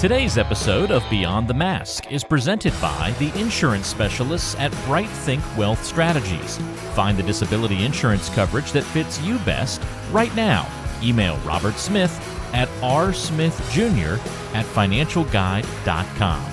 Today's episode of Beyond the Mask is presented by the insurance specialists at Bright Think Wealth Strategies. Find the disability insurance coverage that fits you best right now. Email Robert Smith at rsmithjr@financialguide.com.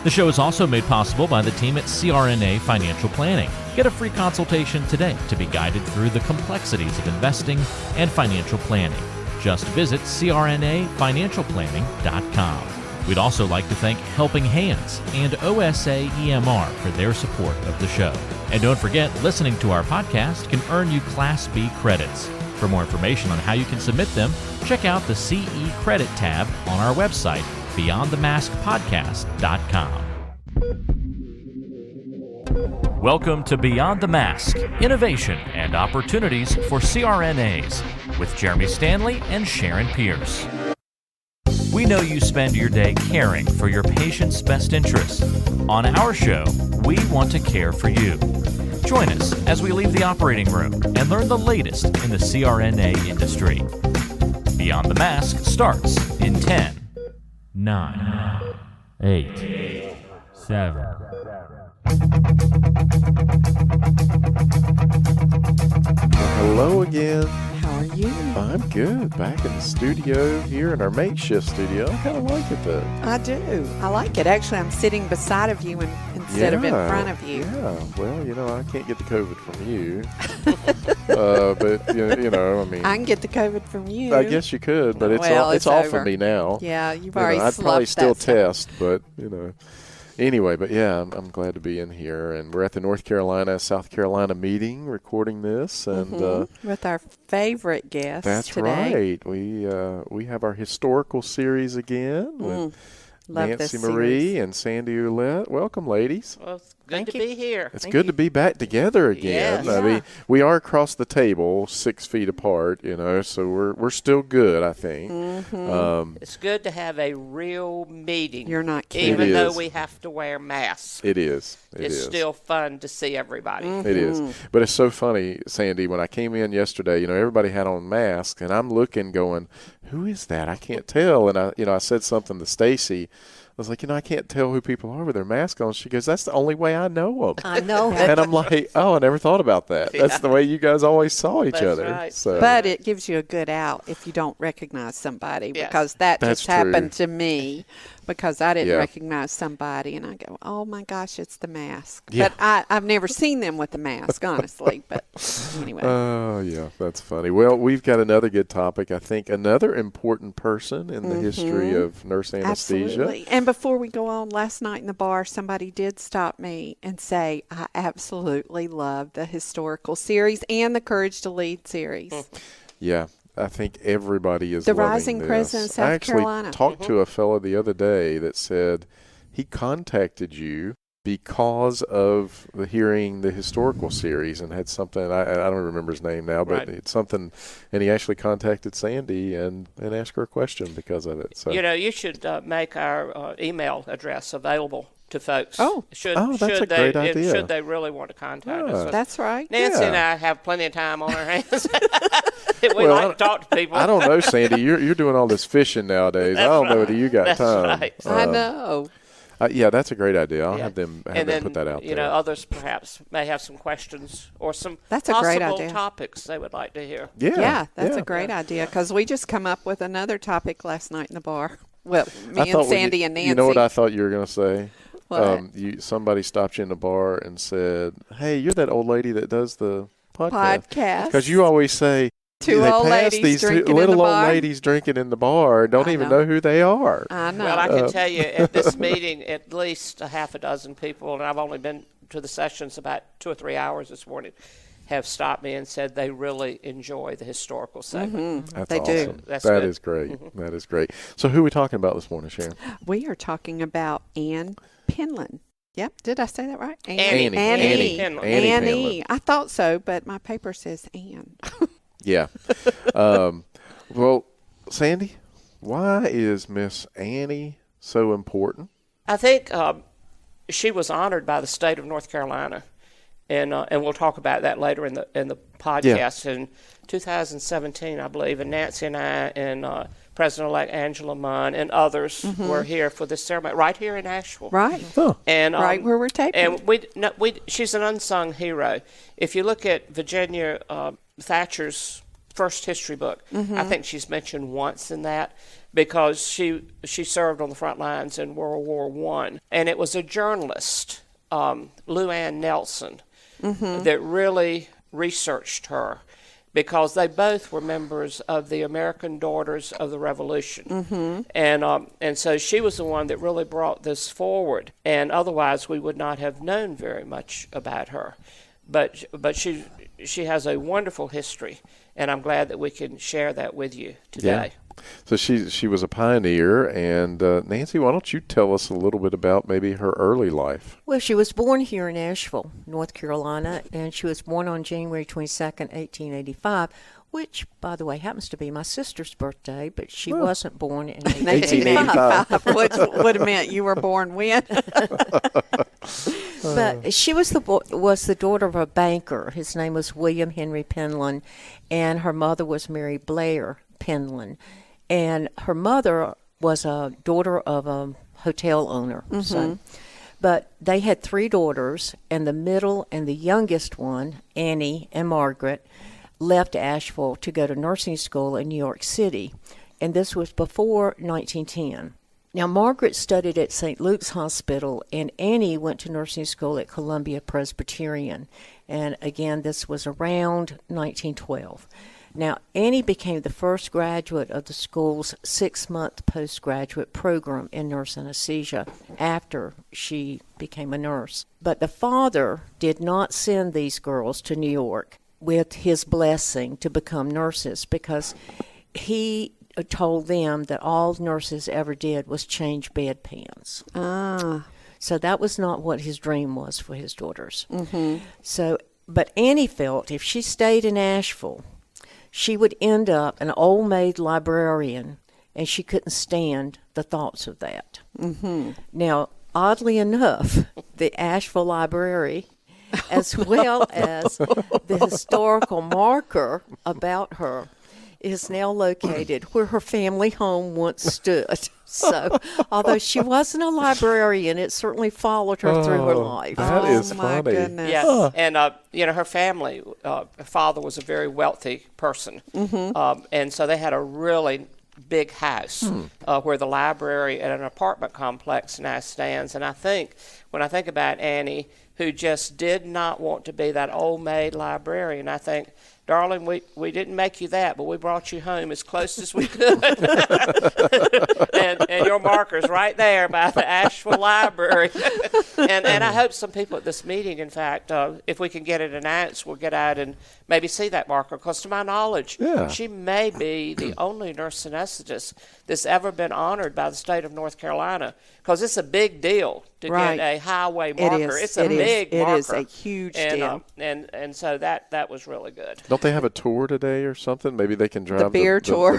The show is also made possible by the team at CRNA Financial Planning. Get a free consultation today to be guided through the complexities of investing and financial planning. Just visit crnafinancialplanning.com. We'd also like to thank Helping Hands and OSA EMR for their support of the show. And don't forget, listening to our podcast can earn you Class B credits. For more information on how you can submit them, check out the CE Credit tab on our website, beyondthemaskpodcast.com. Welcome to Beyond the Mask, Innovation and Opportunities for CRNAs, with Jeremy Stanley and Sharon Pierce. We know you spend your day caring for your patient's best interests. On our show, we want to care for you. Join us as we leave the operating room and learn the latest in the CRNA industry. Beyond the Mask starts in 10, 9, 8, 7. Hello again. How are you? I'm good. Back in the studio here in our makeshift studio. I kind of like it though. I do. I like it. Actually, I'm sitting beside of you instead of in front of you. Yeah. Well, I can't get the COVID from you. But, I mean. I can get the COVID from you. I guess you could, but it's off of me now. Yeah, you've already I'd probably still stuff. test, but, Anyway, but yeah, I'm glad to be in here, and we're at the North Carolina, South Carolina meeting, recording this, and with our favorite guest. That's today. right. We have our historical series again with Nancy Marie and Sandy Ouellette. Welcome, ladies. Well, it's good to be here. It's good to be back together again. Yes. I mean, we are across the table, 6 feet apart, so we're still good, I think. Mm-hmm. It's good to have a real meeting. You're not kidding. Even though we have to wear masks. It is. It's still fun to see everybody. Mm-hmm. It is. But it's so funny, Sandy, when I came in yesterday, everybody had on masks, and I'm looking going, who is that? I can't tell. And I said something to Stacy. I was like, I can't tell who people are with their mask on. She goes, that's the only way I know them. I know. And I'm like, I never thought about that. That's the way you guys always saw each other. Right. So. But it gives you a good out if you don't recognize somebody, because that's just happened to me, because I didn't recognize somebody, and I go, oh my gosh, it's the mask. Yeah. But I've never seen them with the mask, honestly. But anyway. Oh, yeah, that's funny. Well, we've got another good topic. I think another important person in the history of nurse anesthesia. Absolutely. And before we go on, last night in the bar, somebody did stop me and say, I absolutely love the historical series and the Courage to Lead series. Yeah. I think everybody is the loving Rising this. President of South Carolina. I actually talked to a fellow the other day that said he contacted you because of hearing the historical series and had something, I don't remember his name now, but it's something, and he actually contacted Sandy and asked her a question because of it. So you should make our email address available to folks. That's a great idea. Should they really want to contact us. That's right. Nancy and I have plenty of time on our hands. We like to talk to people. I don't know, Sandy. You're doing all this fishing nowadays. I don't know whether you got time. Right. I know. Yeah, that's a great idea. I'll have them put that out there. Others perhaps may have some questions or some possible topics they would like to hear. Yeah, that's a great idea, because we just come up with another topic last night in the bar. Well, me and Sandy and Nancy. You know what I thought you were going to say? What? Somebody stopped you in the bar and said, hey, you're that old lady that does the podcast. Because you always say, Two old ladies these drinking little in the bar. old ladies drinking in the bar don't even know who they are. I know. Well, I can tell you at this meeting, at least a half a dozen people, and I've only been to the sessions about 2 or 3 hours this morning, have stopped me and said they really enjoy the historical segment. Mm-hmm. That's they awesome. do. That is great. That is great. So who are we talking about this morning, Sharon? We are talking about Anne Penland. Yep. Did I say that right? Annie. Annie. I thought so, but my paper says Anne. Yeah. Well, Sandy, why is Miss Annie so important? I think she was honored by the state of North Carolina and we'll talk about that later in the podcast. In 2017, I believe, and Nancy and I and President-elect Angela Munn and others were here for this ceremony, right here in Asheville. Right. And right where we're taping. And she's an unsung hero. If you look at Virginia Thatcher's first history book, I think she's mentioned once in that, because she served on the front lines in World War I. And it was a journalist, Lou Ann Nelson, that really researched her, because they both were members of the American Daughters of the Revolution. And so she was the one that really brought this forward, and otherwise we would not have known very much about her. But she has a wonderful history, and I'm glad that we can share that with you today. So she was a pioneer, and Nancy, why don't you tell us a little bit about maybe her early life? Well, she was born here in Asheville, North Carolina, and she was born on January 22nd, 1885, which, by the way, happens to be my sister's birthday, but she wasn't born in 1885. Which would have meant you were born when? But she was the daughter of a banker. His name was William Henry Penland, and her mother was Mary Blair Penland. And her mother was a daughter of a hotel owner. But they had 3 daughters, and the middle and the youngest one, Annie and Margaret, left Asheville to go to nursing school in New York City. And this was before 1910. Now, Margaret studied at St. Luke's Hospital, and Annie went to nursing school at Columbia Presbyterian. And again, this was around 1912. Now, Annie became the first graduate of the school's 6-month postgraduate program in nurse anesthesia after she became a nurse. But the father did not send these girls to New York with his blessing to become nurses, because he told them that all nurses ever did was change bedpans. So that was not what his dream was for his daughters. But Annie felt if she stayed in Asheville, she would end up an old maid librarian, and she couldn't stand the thoughts of that. Now, oddly enough, the Asheville Library, as well as the historical marker about her, is now located where her family home once stood. So, although she wasn't a librarian, it certainly followed her through her life. That is my funny. goodness. Yes, and her family, her father was a very wealthy person, and so they had a really big house where the library and an apartment complex now stands. And I think, when I think about Annie, who just did not want to be that old maid librarian, I think, darling, we didn't make you that, but we brought you home as close as we could. and your marker's right there by the Asheville Library. and I hope some people at this meeting, in fact, if we can get it announced, will get out and maybe see that marker, because to my knowledge, she may be the only nurse anesthetist that's ever been honored by the state of North Carolina, because it's a big deal to get a highway marker. It's a big marker. It is a huge deal. And so that was really good. Don't they have a tour today or something? Maybe they can drive the beer tour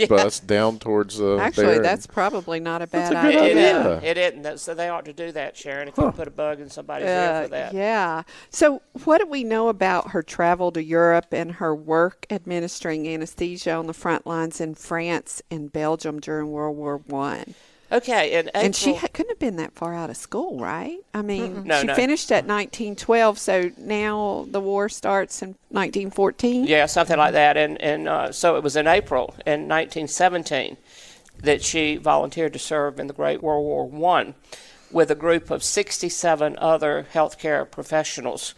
bus down towards Actually, that's probably not a bad idea. It isn't. So they ought to do that, Sharon, if you put a bug in somebody's ear for that. Yeah. So what do we know about her travel to Europe and her work administering anesthesia on the front lines in France and Belgium during World War I? Okay, and she couldn't have been that far out of school, right? I mean, she finished at 1912, so now the war starts in 1914? Yeah, something like that. And so it was in April in 1917 that she volunteered to serve in the Great World War I with a group of 67 other healthcare professionals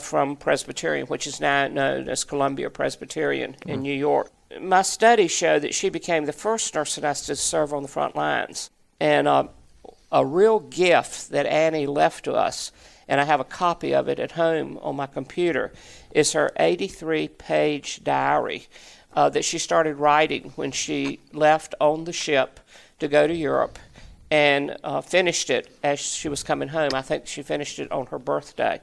from Presbyterian, which is now known as Columbia Presbyterian in New York. My studies show that she became the first nurse anesthetist to serve on the front lines. And a real gift that Annie left to us, and I have a copy of it at home on my computer, is her 83-page diary that she started writing when she left on the ship to go to Europe, and finished it as she was coming home. I think she finished it on her birthday.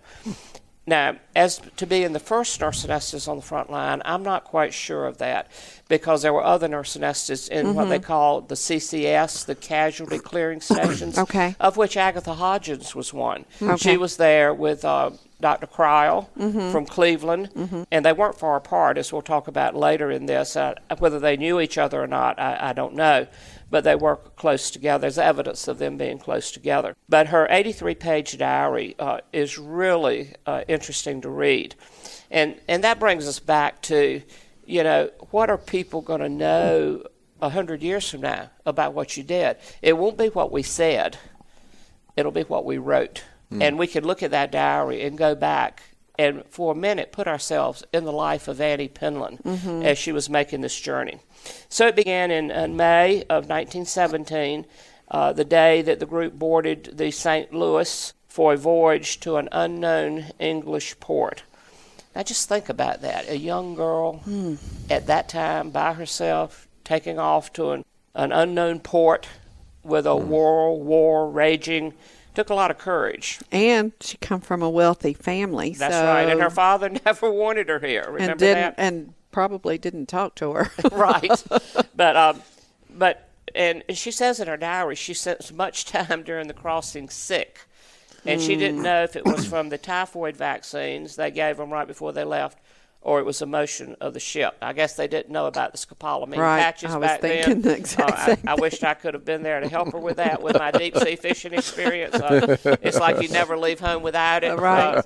Now, as to being the first nurse anesthetist on the front line, I'm not quite sure of that, because there were other nurse anesthetists in what they call the CCS, the Casualty Clearing Stations, of which Agatha Hodgins was one. She was there with Dr. Cryle from Cleveland, and they weren't far apart, as we'll talk about later in this. Whether they knew each other or not, I don't know, but they were close together. There's evidence of them being close together. But her 83-page diary is really interesting to read, and that brings us back to, what are people going to know 100 years from now about what you did? It won't be what we said. It'll be what we wrote. And we can look at that diary and go back and for a minute put ourselves in the life of Anne Penland as she was making this journey. So it began in May of 1917, the day that the group boarded the St. Louis for a voyage to an unknown English port. Now just think about that. A young girl at that time by herself taking off to an unknown port with a world war raging. Took a lot of courage. And she come from a wealthy family. That's right. And her father never wanted her here. Remember that? And probably didn't talk to her. Right. And she says in her diary she spent much time during the crossing sick. And she didn't know if it was from the typhoid vaccines they gave them right before they left, or it was the motion of the ship. I guess they didn't know about the scopolamine patches back then. I was thinking the exact same I wished I could have been there to help her with that, with my deep-sea fishing experience. It's like you never leave home without it. Right.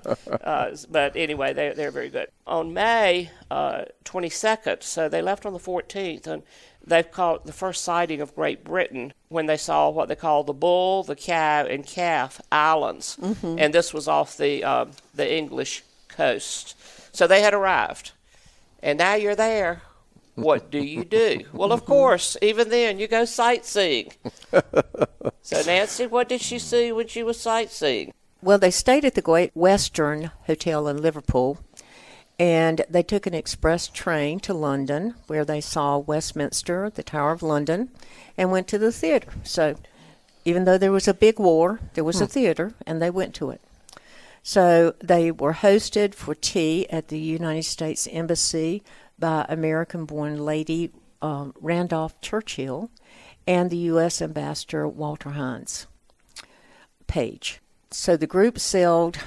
But anyway, they're very good. On May 22nd, so they left on the 14th, and they've called the first sighting of Great Britain when they saw what they call the Bull, the Cow, and Calf Islands. And this was off the English coast. So they had arrived, and now you're there. What do you do? Well, of course, even then, you go sightseeing. So, Nancy, what did she see when she was sightseeing? Well, they stayed at the Great Western Hotel in Liverpool, and they took an express train to London, where they saw Westminster, the Tower of London, and went to the theater. So, even though there was a big war, there was a theater, and they went to it. So they were hosted for tea at the United States Embassy by American-born lady Randolph Churchill and the U.S. Ambassador Walter Hines Page. So the group sailed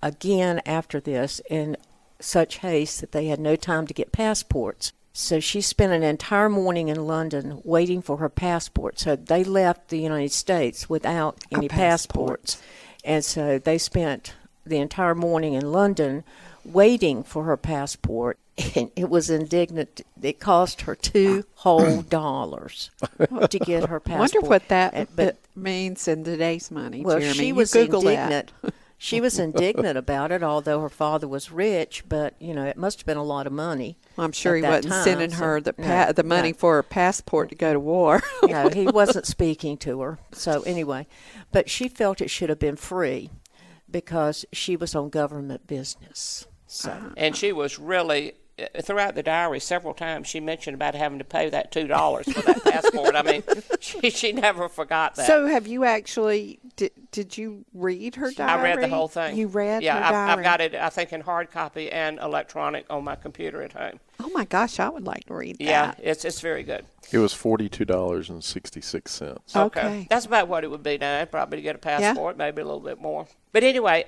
again after this in such haste that they had no time to get passports. So she spent an entire morning in London waiting for her passport. So they left the United States without any passports. And so they spent the entire morning in London waiting for her passport, and it was indignant. It cost her $2 whole to get her passport. I wonder what that means in today's money, well, Jeremy. She was indignant. She was indignant about it, although her father was rich, but, it must have been a lot of money. Well, I'm sure he wasn't sending her the money for her passport to go to war. No, he wasn't speaking to her. So anyway, but she felt it should have been free, because she was on government business. So. And she was really, throughout the diary, several times she mentioned about having to pay that $2 for that passport. I mean, she never forgot that. So have you actually, did you read her diary? I read the whole thing. You read her diary? Yeah, I've got it, I think, in hard copy and electronic on my computer at home. Oh, my gosh, I would like to read that. Yeah, it's very good. It was $42.66. Okay. That's about what it would be now. Probably to get a passport, maybe a little bit more. But anyway,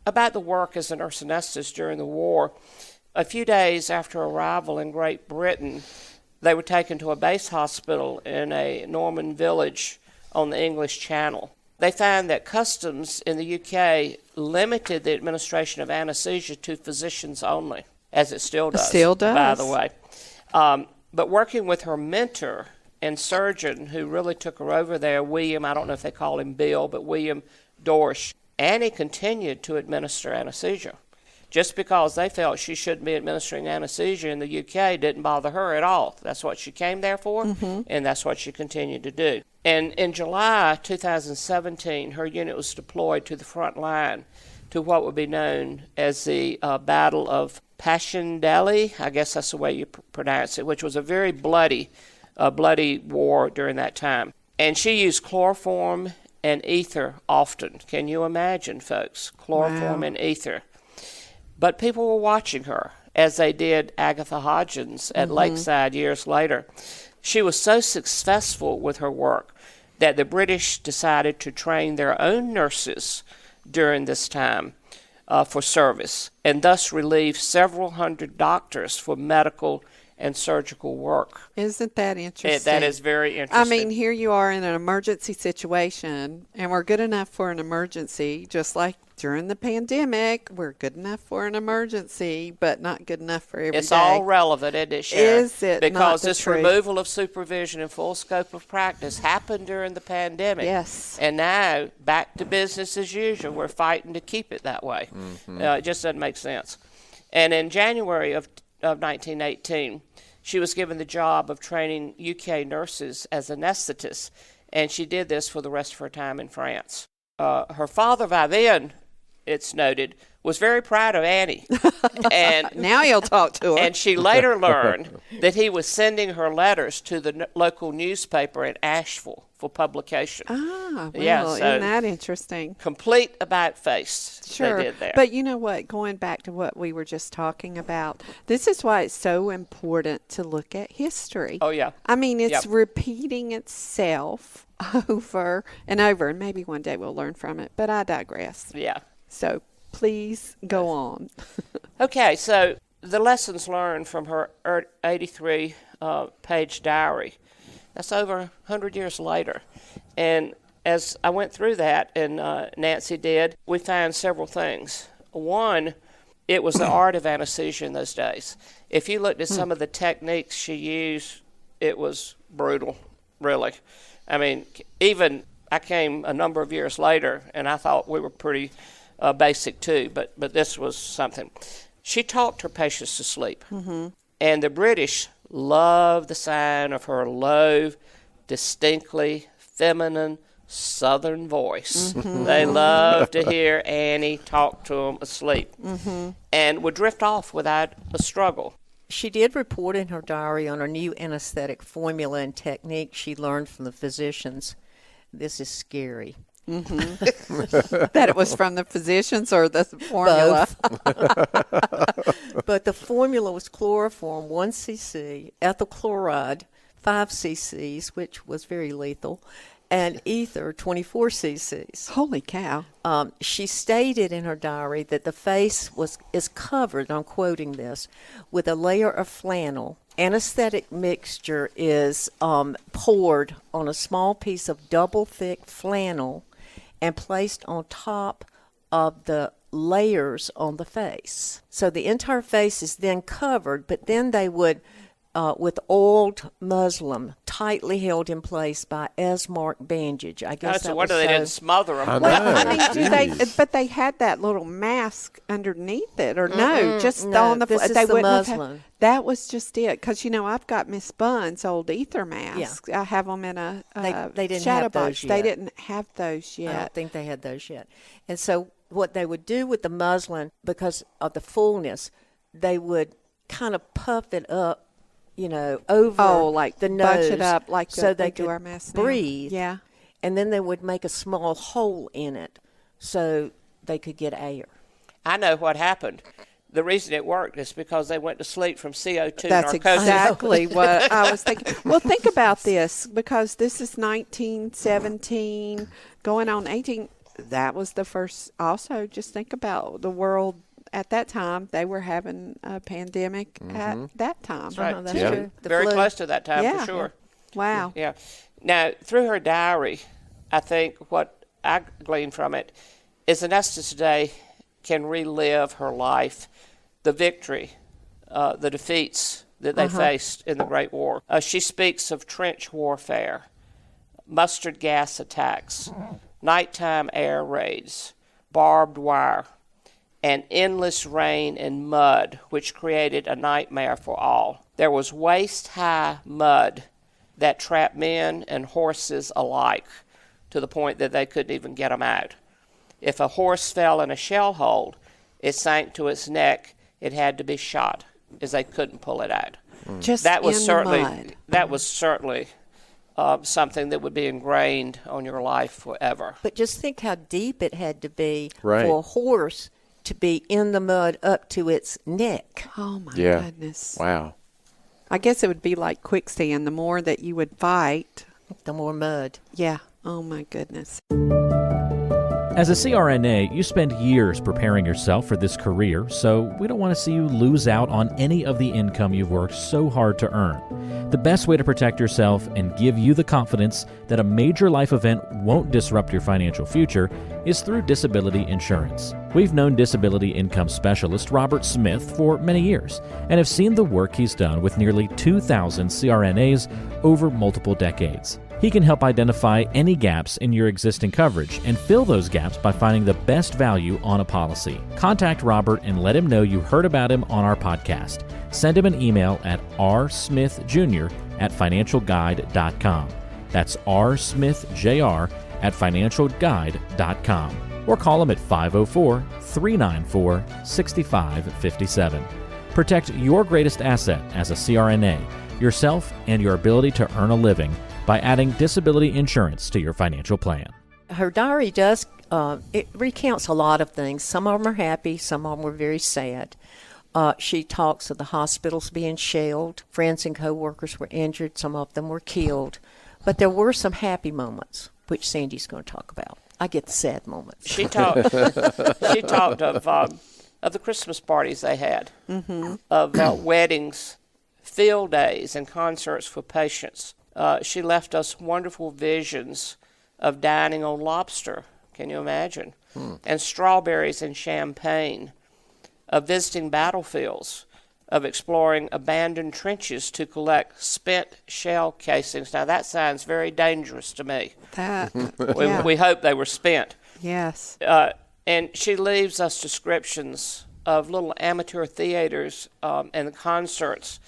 about the work as a nurse anesthetist during the war, a few days after arrival in Great Britain, they were taken to a base hospital in a Norman village on the English Channel. They found that customs in the UK limited the administration of anesthesia to physicians only, as it still does. Still does. By the way. But working with her mentor and surgeon who really took her over there, William, I don't know if they call him Bill, but William Dorsch, Annie continued to administer anesthesia. Just because they felt she shouldn't be administering anesthesia in the UK didn't bother her at all. That's what she came there for, and that's what she continued to do. And in July 2017, her unit was deployed to the front line to what would be known as the Battle of Passchendaele, I guess that's the way you pronounce it, which was a very bloody war during that time. And she used chloroform and ether often. Can you imagine, folks? Chloroform and ether. But people were watching her, as they did Agatha Hodgins at Lakeside years later. She was so successful with her work that the British decided to train their own nurses during this time for service, and thus relieved several hundred doctors for medical and surgical work. Isn't that interesting? That is very interesting. I mean, here you are in an emergency situation, and we're good enough for an emergency, just like during the pandemic, we're good enough for an emergency, but not good enough for every It's day. all relevant, isn't it, Sharon? Is it Because not the this truth? removal of supervision and full scope of practice happened during the pandemic. Yes. And now, back to business as usual. We're fighting to keep it that way. It just doesn't make sense. And in January of 1918, she was given the job of training UK nurses as anesthetists, and she did this for the rest of her time in France. Her father, by then, it's noted, was very proud of Annie. And now he'll talk to her. And she later learned that he was sending her letters to the local newspaper in Asheville for publication. Ah, well, yeah, so isn't that interesting? Complete about-face Sure. they did there. But you know what? Going back to what we were just talking about, this is why it's so important to look at history. Oh, yeah. I mean, it's Yep. repeating itself over and over, and maybe one day we'll learn from it, but I digress. Yeah. So please go on. Okay, so the lessons learned from her 83-page diary. That's over 100 years later. And as I went through that, and Nancy did, we found several things. One, it was the art of anesthesia in those days. If you looked at some of the techniques she used, it was brutal, really. I mean, even I came a number of years later, and I thought we were pretty basic too, but this was something. She talked her patients to sleep. And the British loved the sound of her low, distinctly feminine Southern voice. They loved to hear Annie talk to them asleep and would drift off without a struggle. She did report in her diary on a new anesthetic formula and technique she learned from the physicians. This is scary. That it was from the physicians or the formula? But the formula was chloroform 1 cc, ethyl chloride 5 cc's, which was very lethal, and ether 24 cc's. Holy cow. She stated in her diary that the face is covered, I'm quoting this, with a layer of flannel. Anesthetic mixture is poured on a small piece of double thick flannel and placed on top of the layers on the face. So the entire face is then covered, but then they would, with oiled muslin, tightly held in place by Esmark bandage. I guess That's a wonder they didn't smother them. Well, I mean, but they had that little mask underneath it, or no, just on the. This is they the wouldn't have muslin. that was just it, because you know I've got Miss Bunn's old ether masks. I have them in a They didn't shadow have those box. yet. They didn't have those I yet. don't think they had those yet. And so what they would do with the muslin, because of the fullness, they would kind of puff it up, over like the nose. bunch it up like so they could do our masks now. breathe. Yeah. And then they would make a small hole in it so they could get air. I know what happened. The reason it worked is because they went to sleep from CO2 That's narcosis. exactly what I was thinking. Well, think about this, because this is 1917, going on 18. That was the first. Also, just think about the world at that time. They were having a pandemic at that time. Right. That's Yeah. true. The Very flu. close to that time, Yeah. for sure. Wow. Yeah. Now, through her diary, I think what I gleaned from it is anesthetists today can relive her life, the victory, the defeats that they faced in the Great War. She speaks of trench warfare, mustard gas attacks, nighttime air raids, barbed wire, and endless rain and mud, which created a nightmare for all. There was waist-high mud that trapped men and horses alike, to the point that they couldn't even get them out. If a horse fell in a shell hole, it sank to its neck. It had to be shot, as they couldn't pull it out. Just That was in certainly the mud. that was certainly something that would be ingrained on your life forever. But just think how deep it had to be Right. for a horse to be in the mud up to its neck. Oh my Yeah. goodness. Wow. I guess it would be like quicksand. The more that you would fight, The more mud. yeah. Oh my goodness. As a CRNA, you spend years preparing yourself for this career, so we don't want to see you lose out on any of the income you've worked so hard to earn. The best way to protect yourself and give you the confidence that a major life event won't disrupt your financial future is through disability insurance. We've known disability income specialist Robert Smith for many years and have seen the work he's done with nearly 2,000 CRNAs over multiple decades. He can help identify any gaps in your existing coverage and fill those gaps by finding the best value on a policy. Contact Robert and let him know you heard about him on our podcast. Send him an email at rsmithjr@financialguide.com. That's rsmithjr@financialguide.com. Or call him at 504-394-6557. Protect your greatest asset as a CRNA, yourself and your ability to earn a living by adding disability insurance to your financial plan. Her diary does, it recounts a lot of things. Some of them are happy, some of them were very sad. She talks of the hospitals being shelled, friends and co-workers were injured, some of them were killed. But there were some happy moments, which Sandy's going to talk about. I get the sad moments. She talked of the Christmas parties they had, of weddings, field days, and concerts for patients. She left us wonderful visions of dining on lobster, can you imagine? And strawberries and champagne, of visiting battlefields, of exploring abandoned trenches to collect spent shell casings. Now that sounds very dangerous to me. We hope they were spent. Yes. And she leaves us descriptions of little amateur theaters and concerts,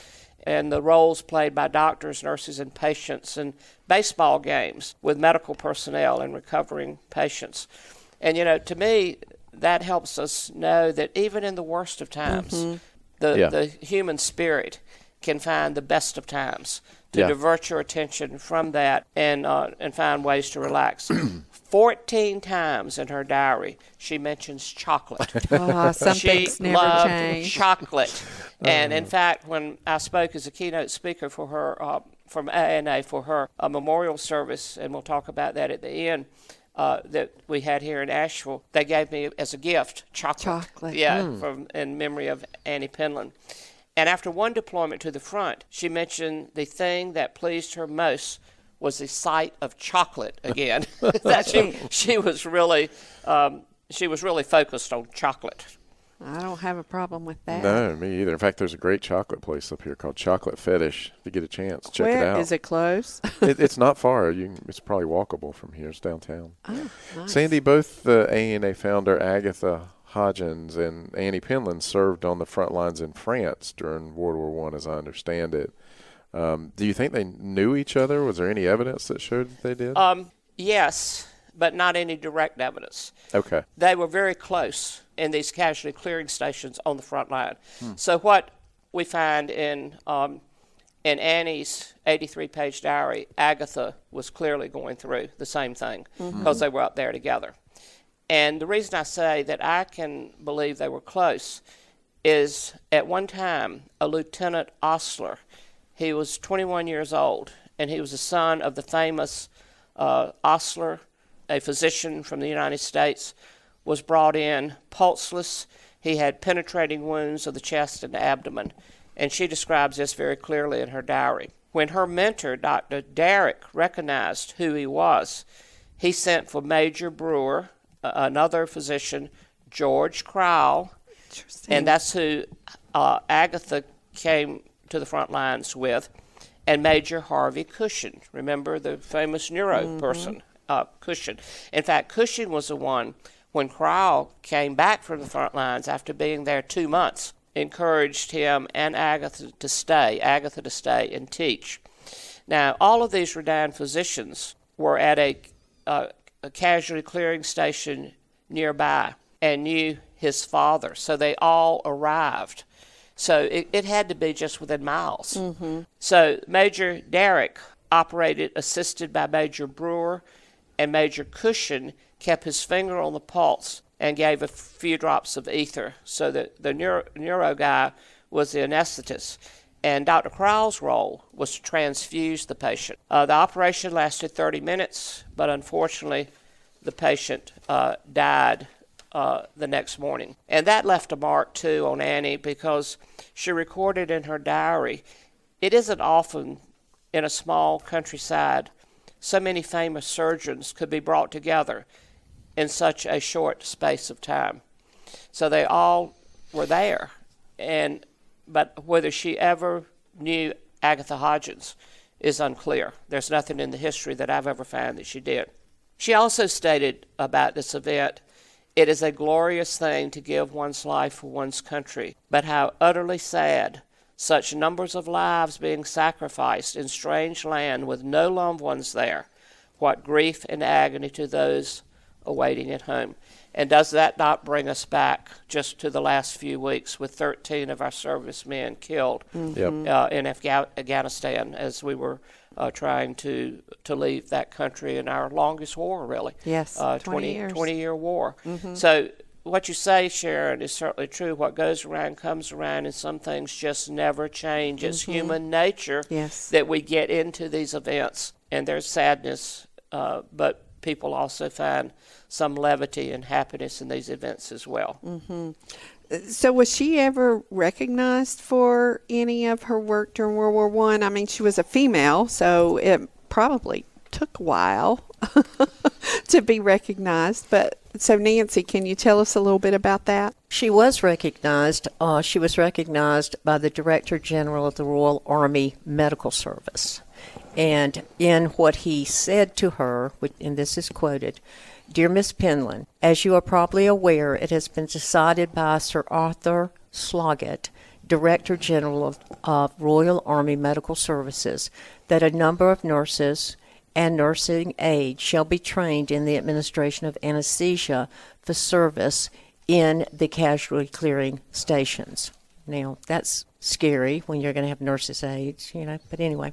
and the roles played by doctors, nurses, and patients, and baseball games with medical personnel and recovering patients. And, to me, that helps us know that even in the worst of times, the human spirit can find the best of times to divert your attention from that and find ways to relax. 14 times in her diary, she mentions chocolate. Some She things never loved change. chocolate. And in fact, when I spoke as a keynote speaker for her, from ANA for her memorial service, and we'll talk about that at the end, that we had here in Asheville, they gave me as a gift chocolate. In memory of Anne Penland. And after one deployment to the front, she mentioned the thing that pleased her most was the sight of chocolate again. That she was really focused on chocolate. I don't have a problem with that. No, me either. In fact, there's a great chocolate place up here called Chocolate Fetish. If you get a chance, check it out. Where is it close? It's not far. It's probably walkable from here. It's downtown. Oh, nice. Sandy, both the ANA founder Agatha Hodgins and Anne Penland served on the front lines in France during World War I, as I understand it. Do you think they knew each other? Was there any evidence that showed that they did? Yes, but not any direct evidence. Okay. They were very close in these casualty clearing stations on the front line. So what we find in Annie's 83-page diary, Agatha was clearly going through the same thing because they were up there together. And the reason I say that I can believe they were close is at one time a Lieutenant Osler, he was 21 years old, and he was the son of the famous Osler, a physician from the United States, was brought in pulseless. He had penetrating wounds of the chest and the abdomen, and she describes this very clearly in her diary. When her mentor, Dr. Derrick, recognized who he was, he sent for Major Brewer, another physician, George Crowell, and that's who Agatha came to the front lines with, and Major Harvey Cushing. Remember the famous neuro person, Cushing. In fact, Cushing was the one, when Crowell came back from the front lines after being there 2 months, encouraged him and Agatha to stay and teach. Now, all of these renowned physicians were at a casualty clearing station nearby and knew his father, so they all arrived. So it had to be just within miles. So Major Derrick operated assisted by Major Brewer, and Major Cushing kept his finger on the pulse and gave a few drops of ether. So that the neuro guy was the anesthetist. And Dr. Crowell's role was to transfuse the patient. The operation lasted 30 minutes, but unfortunately, the patient died the next morning. And that left a mark, too, on Annie, because she recorded in her diary, it isn't often in a small countryside so many famous surgeons could be brought together in such a short space of time. So they all were there. But whether she ever knew Agatha Hodgins is unclear. There's nothing in the history that I've ever found that she did. She also stated about this event, it is a glorious thing to give one's life for one's country, but how utterly sad such numbers of lives being sacrificed in strange land with no loved ones there. What grief and agony to those awaiting at home. And does that not bring us back just to the last few weeks with 13 of our servicemen killed in Afghanistan as we were trying to leave that country in our longest war, really. Yes, 20 years. 20-year war. So what you say, Sharon, is certainly true. What goes around comes around, and some things just never change. It's human nature that we get into these events, and there's sadness, but people also find some levity and happiness in these events as well. So was she ever recognized for any of her work during World War I? I mean, she was a female, so it probably took a while to be recognized. But so, Nancy, can you tell us a little bit about that? She was recognized. She was recognized by the Director General of the Royal Army Medical Service. And in what he said to her, and this is quoted, "Dear Miss Penland, as you are probably aware, it has been decided by Sir Arthur Sloggett, Director General of Royal Army Medical Services, that a number of nurses and nursing aides shall be trained in the administration of anesthesia for service in the casualty clearing stations." Now, that's scary when you're going to have nurses' aides, but anyway.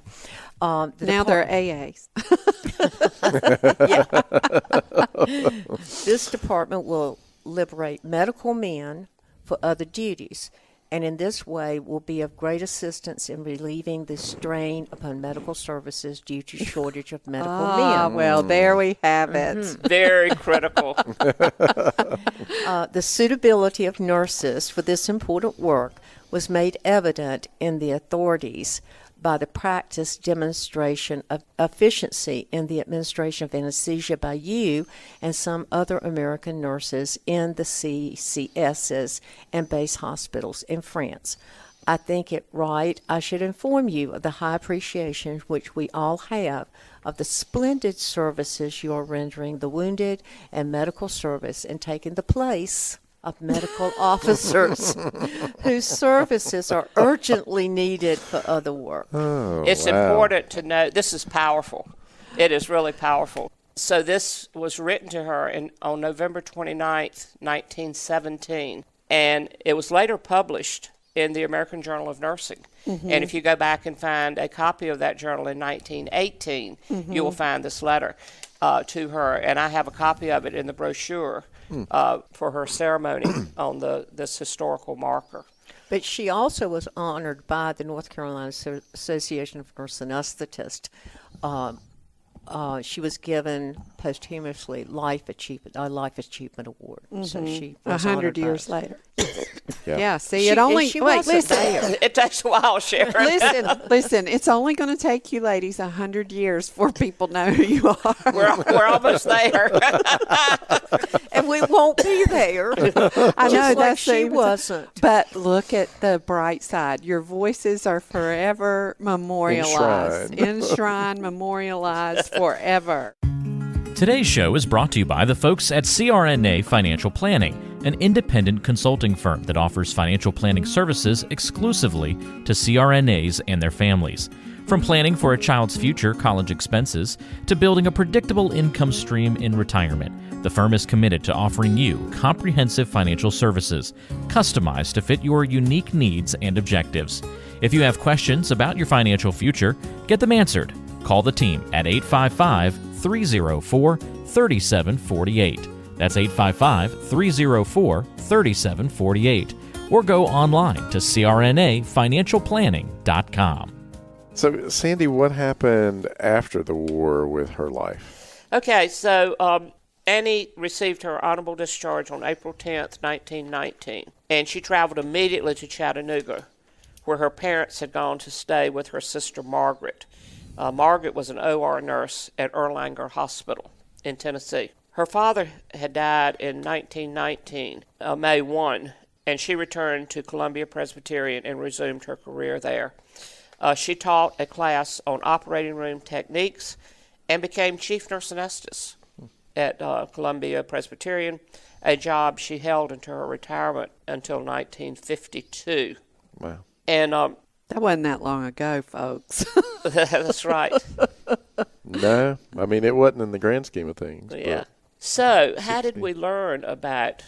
Now they're AAs. This department will liberate medical men for other duties, and in this way will be of great assistance in relieving the strain upon medical services due to shortage of medical men. Well, there we have it. Very critical. The suitability of nurses for this important work was made evident in the authorities by the practice demonstration of efficiency in the administration of anesthesia by you and some other American nurses in the CCSs and base hospitals in France. I think it right I should inform you of the high appreciation which we all have of the splendid services you are rendering the wounded and medical service in taking the place of medical officers whose services are urgently needed for other work. It's important to know, this is powerful. It is really powerful. So this was written to her on November 29th, 1917, and it was later published in the American Journal of Nursing. And if you go back and find a copy of that journal in 1918, you will find this letter to her, and I have a copy of it in the brochure for her ceremony on this historical marker. But she also was honored by the North Carolina Association of Nurse Anesthetists. She was given posthumously a Life Achievement Award. So she was 100 years later. Yeah. See, it only listen. It takes a while, Sharon. Listen. It's only going to take you ladies 100 years before people know who you are. We're almost there. And we won't be there. I know like that's she wasn't. But look at the bright side. Your voices are forever memorialized, enshrined, memorialized forever. Today's show is brought to you by the folks at CRNA Financial Planning, an independent consulting firm that offers financial planning services exclusively to CRNAs and their families. From planning for a child's future college expenses to building a predictable income stream in retirement, the firm is committed to offering you comprehensive financial services, customized to fit your unique needs and objectives. If you have questions about your financial future, get them answered. Call the team at 855-304-3748. That's 855-304-3748. Or go online to crnafinancialplanning.com. So, Sandy, what happened after the war with her life? Okay, so Annie received her honorable discharge on April 10th, 1919, and she traveled immediately to Chattanooga, where her parents had gone to stay with her sister Margaret. Margaret was an OR nurse at Erlanger Hospital in Tennessee. Her father had died in 1919, May 1, and she returned to Columbia Presbyterian and resumed her career there. She taught a class on operating room techniques and became chief nurse anesthetist at Columbia Presbyterian, a job she held until her retirement until 1952. Wow. And that wasn't that long ago, folks. that's right. No, I mean, it wasn't in the grand scheme of things. Yeah. So, how did we learn about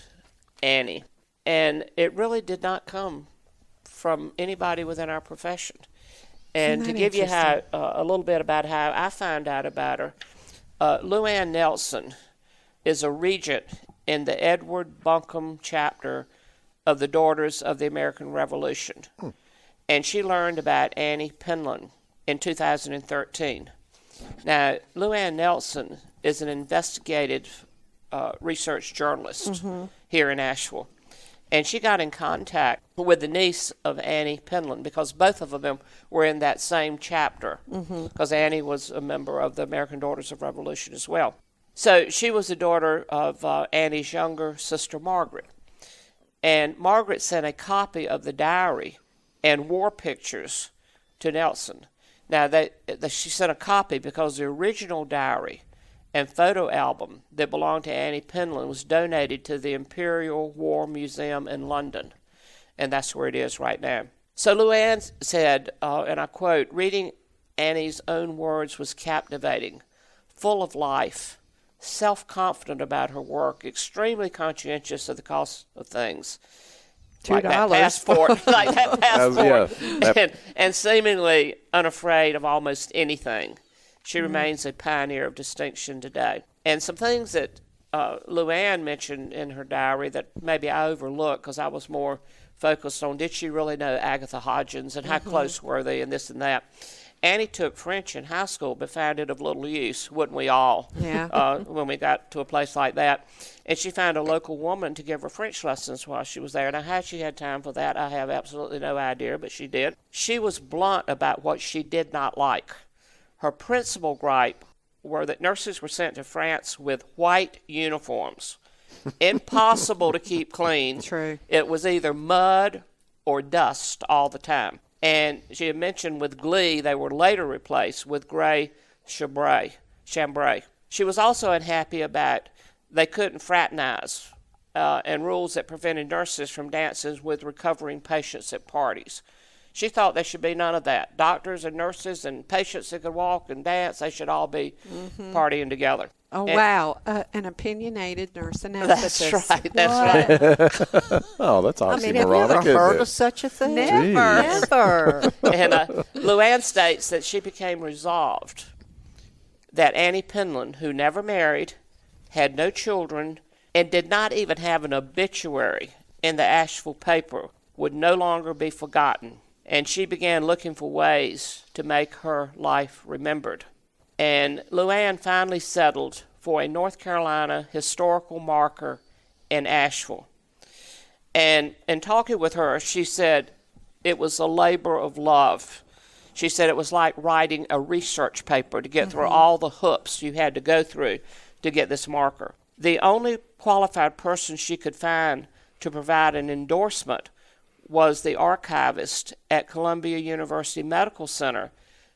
Annie? And it really did not come from anybody within our profession. And to give you a little bit about how I found out about her, Lou Ann Nelson is a regent in the Edward Buncombe chapter of the Daughters of the American Revolution. And she learned about Anne Penland in 2013. Now, Lou Ann Nelson is an investigative research journalist here in Asheville. And she got in contact with the niece of Anne Penland because both of them were in that same chapter, because Annie was a member of the American Daughters of Revolution as well. So she was the daughter of Annie's younger sister, Margaret. And Margaret sent a copy of the diary and war pictures to Nelson. Now, she sent a copy because the original diary and photo album that belonged to Anne Penland was donated to the Imperial War Museum in London, and that's where it is right now. So Lou Ann said, and I quote, "Reading Annie's own words was captivating, full of life, self-confident about her work, extremely conscientious of the cost of things." Like that passport, and seemingly unafraid of almost anything. She remains a pioneer of distinction today. And some things that Lou Ann mentioned in her diary that maybe I overlooked because I was more focused on did she really know Agatha Hodgins and how close were they and this and that. Annie took French in high school but found it of little use, wouldn't we all, when we got to a place like that. And she found a local woman to give her French lessons while she was there. Now, how she had time for that, I have absolutely no idea, but she did. She was blunt about what she did not like. Her principal gripe were that nurses were sent to France with white uniforms. Impossible to keep clean. True. It was either mud or dust all the time. And she had mentioned with glee they were later replaced with gray chambray. She was also unhappy about they couldn't fraternize and rules that prevented nurses from dancing with recovering patients at parties. She thought there should be none of that. Doctors and nurses and patients that could walk and dance, they should all be partying together. Oh, and, wow. An opinionated nurse anesthetist. That's right. Oh, that's obviously moronic, have you ever heard of such a thing? Never. And Lou Ann states that she became resolved that Anne Penland, who never married, had no children, and did not even have an obituary in the Asheville paper, would no longer be forgotten. And she began looking for ways to make her life remembered. And Lou Ann finally settled for a North Carolina historical marker in Asheville. And in talking with her, she said it was a labor of love. She said it was like writing a research paper to get through all the hoops you had to go through to get this marker. The only qualified person she could find to provide an endorsement was the archivist at Columbia University Medical Center,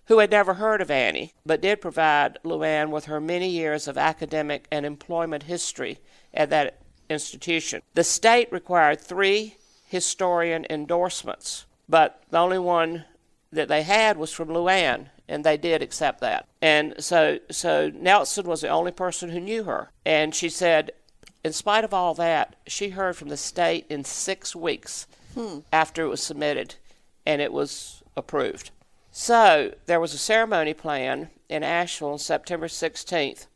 who had never heard of Annie, but did provide Lou Ann with her many years of academic and employment history at that institution. The state required 3 historian endorsements, but the only one that they had was from Lou Ann, and they did accept that. And so Nelson was the only person who knew her. And she said, in spite of all that, she heard from the state in 6 weeks after it was submitted, and it was approved. So there was a ceremony planned in Asheville on September 16th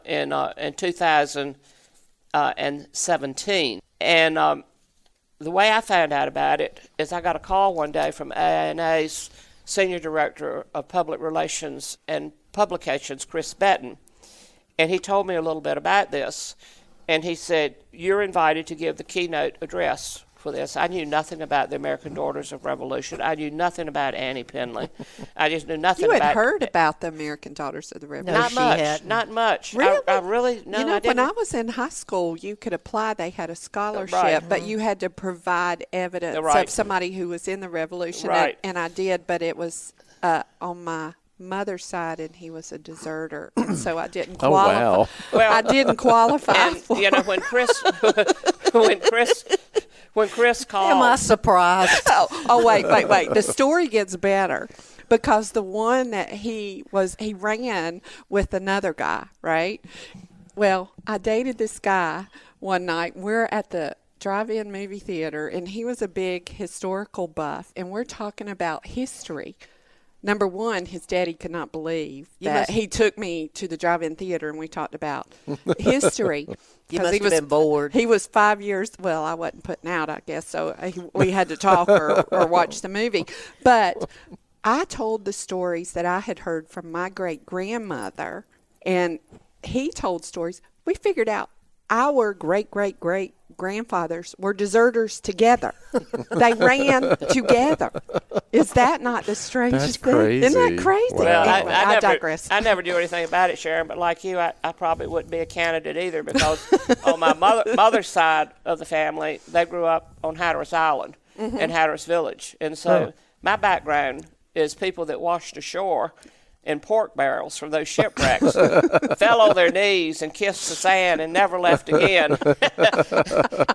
in 2017. And the way I found out about it is I got a call one day from ANA's Senior Director of Public Relations and Publications, Chris Betton, And he told me a little bit about this. And he said, you're invited to give the keynote address for this. I knew nothing about the American Daughters of Revolution. I knew nothing about Anne Penland. I just knew nothing about... You had heard about the American Daughters of the Revolution. Not much. Not much. Really? I really... No, you know, I didn't. when I was in high school, you could apply. They had a scholarship, Right. but you had to provide evidence Right. of somebody who was in the Revolution. Right. And I did, but it was on my mother's side, and he was a deserter, and so I didn't Oh, qualify. wow. Well, I didn't qualify. and, for you know, when Chris called... Am I surprised? Oh, wait. The story gets better because the one that he ran with another guy, right? Well, I dated this guy one night. We're at the drive-in movie theater, and he was a big historical buff, and we're talking about history. Number one, his daddy could not believe that he took me to the drive-in theater and we talked about history. You 'Cause must have been bored. He was 5 years, well, I wasn't putting out, I guess, so we had to talk or watch the movie. But I told the stories that I had heard from my great-grandmother, and he told stories. We figured out our great-great-great-grandfathers were deserters together. They ran together. Is that not the strangest That's crazy. thing? Isn't that crazy? Wow. Well, Anyway, I digress. I never knew anything about it, Sharon, but like you, I probably wouldn't be a candidate either because on my mother's side of the family, they grew up on Hatteras Island and Hatteras Village. And so my background is people that washed ashore in pork barrels from those shipwrecks, fell on their knees and kissed the sand and never left again.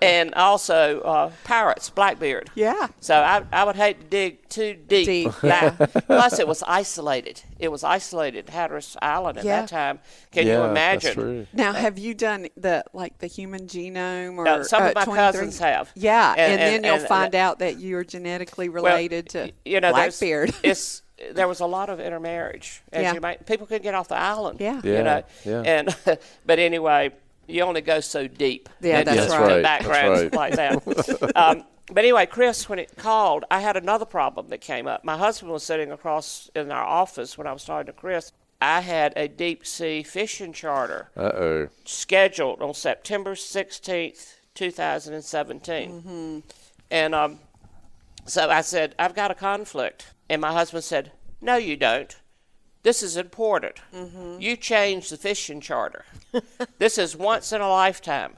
And also pirates, Blackbeard. Yeah. So I would hate to dig too deep. Yeah. Plus, it was isolated. It was isolated, Hatteras Island at Yeah. that time. Can you Yeah, imagine? that's true. Now, have you done the human genome or No, some of my 23? cousins have. Yeah, and then you'll and find out that you're genetically related to you know, Blackbeard. There was a lot of intermarriage. As Yeah. you might, people couldn't get off the island. Yeah. Yeah, You know, yeah. and but anyway, you only go so deep. Yeah, into that's the right. Backgrounds That's right. like that. But anyway, Chris, when it called, I had another problem that came up. My husband was sitting across in our office when I was talking to Chris. I had a deep sea fishing charter Uh-oh. scheduled on September 16th, 2017. And so I said, I've got a conflict. And my husband said, no, you don't. This is important. You changed the fishing charter. This is once in a lifetime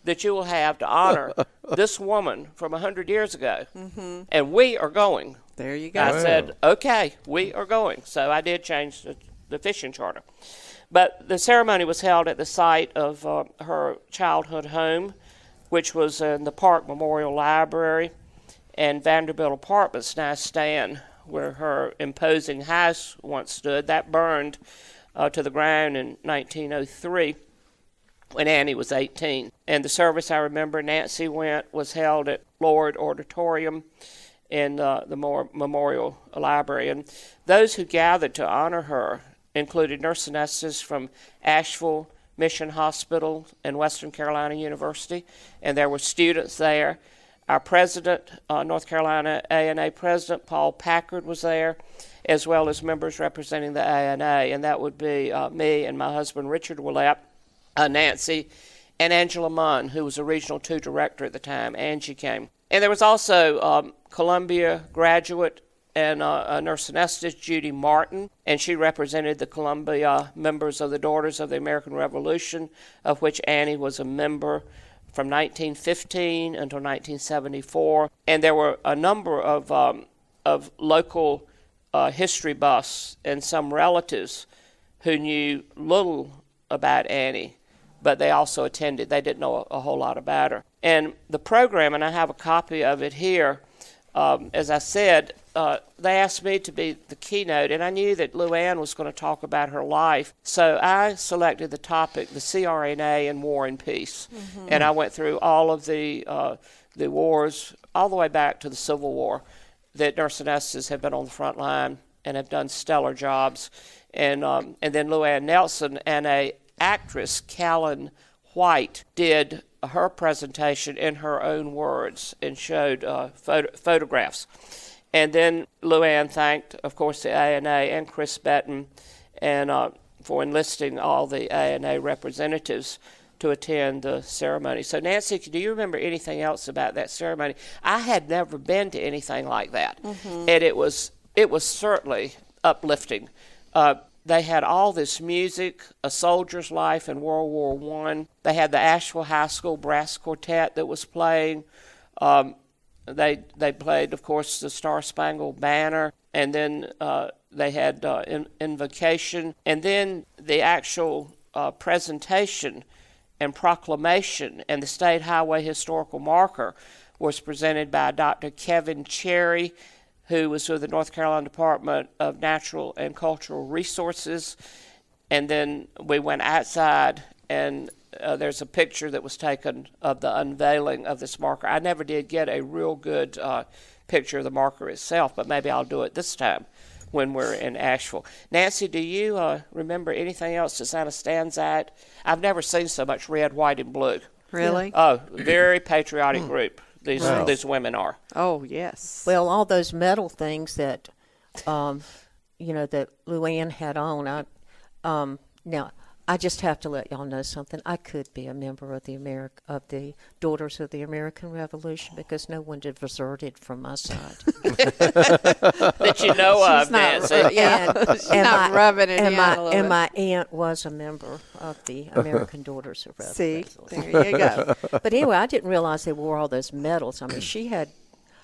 that you will have to honor this woman from 100 years ago. And we are going. There you go. I said, okay, we are going. So I did change the fishing charter. But the ceremony was held at the site of her childhood home, which was in the Park Memorial Library, and Vanderbilt Apartments now stand where her imposing house once stood. That burned to the ground in 1903 when Annie was 18. And the service, I remember, Nancy went, was held at Lord Auditorium in the Memorial Library. And those who gathered to honor her included nurse anesthetists from Asheville Mission Hospital and Western Carolina University, and there were students there. Our president, North Carolina ANA president, Paul Packard, was there, as well as members representing the ANA, and that would be me and my husband, Richard Ouellette, Nancy, and Angela Munn, who was a Regional 2 director at the time. Angie came. And there was also Columbia graduate and a nurse anesthetist, Judy Martin, and she represented the Columbia members of the Daughters of the American Revolution, of which Annie was a member from 1915 until 1974. And there were a number of local history buffs and some relatives who knew little about Annie, but they also attended. They didn't know a whole lot about her. And the program, and I have a copy of it here, as I said, they asked me to be the keynote, and I knew that Luann was going to talk about her life. So I selected the topic, the CRNA and War and Peace. And I went through all of the wars, all the way back to the Civil War, that nurse anesthetists have been on the front line and have done stellar jobs. And then Luann Nelson and a actress, Callan White, did her presentation in her own words and showed photographs. And then Luann thanked, of course, the ANA and Chris Betton and for enlisting all the ANA representatives to attend the ceremony. So, Nancy, do you remember anything else about that ceremony? I had never been to anything like that, and it was certainly uplifting. They had all this music, A Soldier's Life in World War I. They had the Asheville High School Brass Quartet that was playing. They played, of course, the Star Spangled Banner, and then they had Invocation, and then the actual presentation and proclamation and the State Highway Historical Marker was presented by Dr. Kevin Cherry, who was with the North Carolina Department of Natural and Cultural Resources. And then we went outside, and there's a picture that was taken of the unveiling of this marker. I never did get a real good picture of the marker itself, but maybe I'll do it this time when we're in Asheville. Nancy, do you remember anything else that kind of stands out? I've never seen so much red, white, and blue. Really? Oh, very patriotic group. These women are. Oh, yes. Well, all those metal things that, that Luann had on. Now, I just have to let y'all know something. I could be a member of the Daughters of the American Revolution because no one deserted from my side. That you know of, Nancy. Not rubbing it in a little bit. My aunt was a member of the American Daughters of Revolution. See, there you go. But anyway, I didn't realize they wore all those medals. I mean, she had,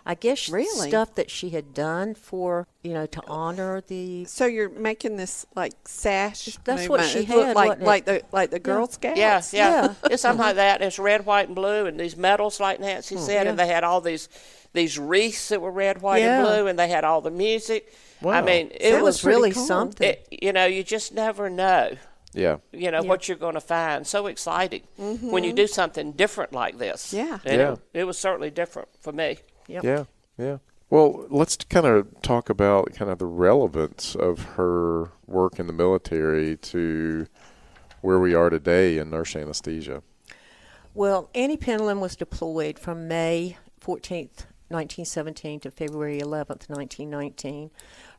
I guess, Really? stuff that she had done for, to honor the. So you're making this like sash. That's what movement. she It looked had, like wasn't like the Girl Scouts. Yeah. It's something like that. It's red, white, and blue, and these medals, like Nancy said, and they had all these wreaths that were red, white, and blue, and they had all the music. Wow. I mean, It was really cool. something. You just never know. Yeah. What you're going to find. So exciting when you do something different like this. Yeah. And it was certainly different for me. Yep. Yeah. Well, let's kind of talk about kind of the relevance of her work in the military to where we are today in nurse anesthesia. Well, Anne Penland was deployed from May 14th, 1917 to February 11th, 1919.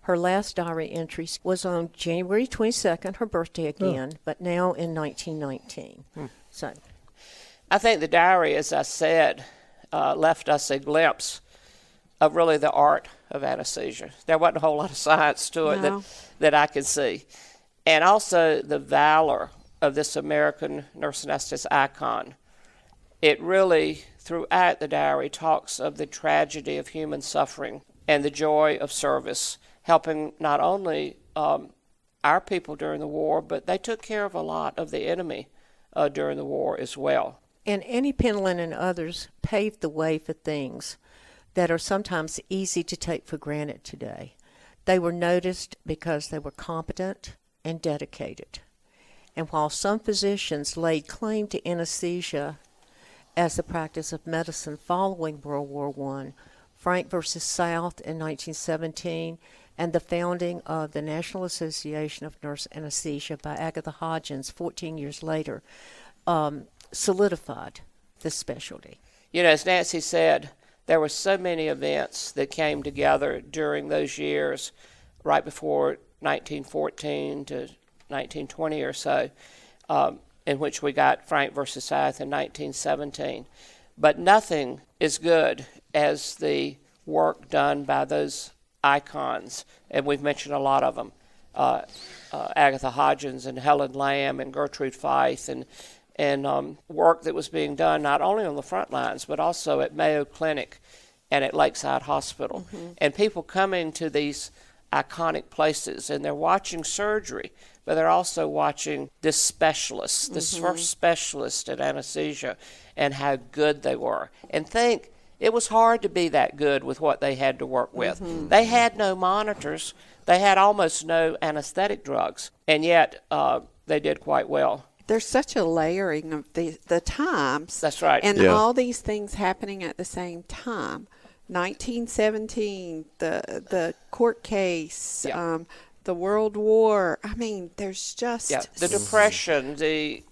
Her last diary entry was on January 22nd, her birthday again, but now in 1919. So, I think the diary, as I said, left us a glimpse of really the art of anesthesia. There wasn't a whole lot of science to it that I could see. And also the valor of this American nurse anesthetist icon. It really, throughout the diary, talks of the tragedy of human suffering and the joy of service, helping not only our people during the war, but they took care of a lot of the enemy during the war as well. and Anne Penland and others paved the way for things that are sometimes easy to take for granted today. They were noticed because they were competent and dedicated. And while some physicians laid claim to anesthesia as the practice of medicine following World War I, Frank versus South in 1917, and the founding of the National Association of Nurse Anesthesia by Agatha Hodgins 14 years later, solidified this specialty. You know, as Nancy said, there were so many events that came together during those years, right before 1914 to 1920 or so, in which we got Frank versus South in 1917. But nothing is good as the work done by those icons, and we've mentioned a lot of them, Agatha Hodgins and Helen Lamb and Gertrude Fife, and work that was being done not only on the front lines, but also at Mayo Clinic and at Lakeside Hospital. Mm-hmm. And people coming to these iconic places, and they're watching surgery, but they're also watching this specialist, this first specialist in anesthesia, and how good they were. And think, it was hard to be that good with what they had to work with. Mm-hmm. They had no monitors. They had almost no anesthetic drugs, and yet they did quite well. There's such a layering of the times. That's right. And all these things happening at the same time. 1917, the court case, the World War. I mean, there's just the Depression, the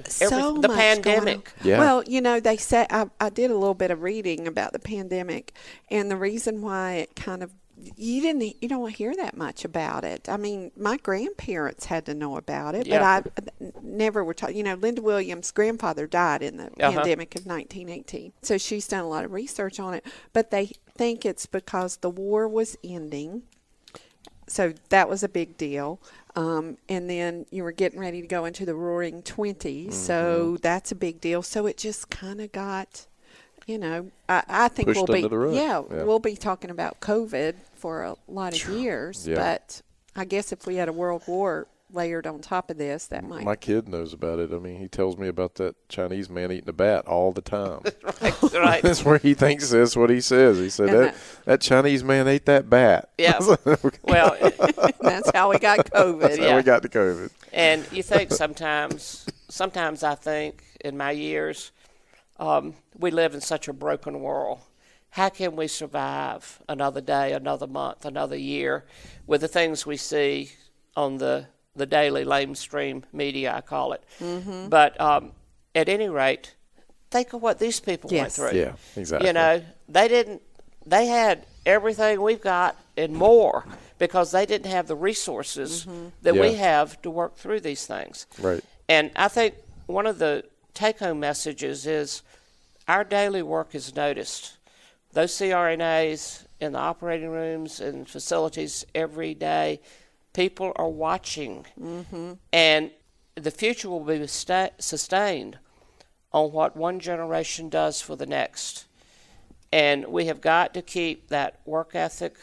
so the much pandemic. Yeah. Well, they say I did a little bit of reading about the pandemic, and the reason why it kind of you don't hear that much about it. I mean, my grandparents had to know about it, Yeah. but I never were taught. Linda Williams' grandfather died in the pandemic of 1918, so she's done a lot of research on it. But they think it's because the war was ending, so that was a big deal. And then you were getting ready to go into the Roaring '20s, so that's a big deal. So it just kind of got. I think Pushed under the rug. we'll be talking about COVID for a lot of years, but I guess if we had a world war layered on top of this, that might. My kid knows about it. I mean, he tells me about that Chinese man eating a bat all the time. Right. That's where he thinks that's what he says. He said that Chinese man ate that bat. Yeah. Well, That's how we got COVID. That's how we got to COVID. and you think sometimes I think in my years, we live in such a broken world. How can we survive another day, another month, another year with the things we see on the daily lamestream media, I call it. Mm-hmm. But at any rate, think of what these people went through. Yeah, exactly. They had everything we've got and more because they didn't have the resources that we have to work through these things. Right. And I think one of the take-home messages is our daily work is noticed. Those CRNAs in the operating rooms and facilities every day, people are watching. Mm-hmm. And the future will be sustained on what one generation does for the next. And we have got to keep that work ethic.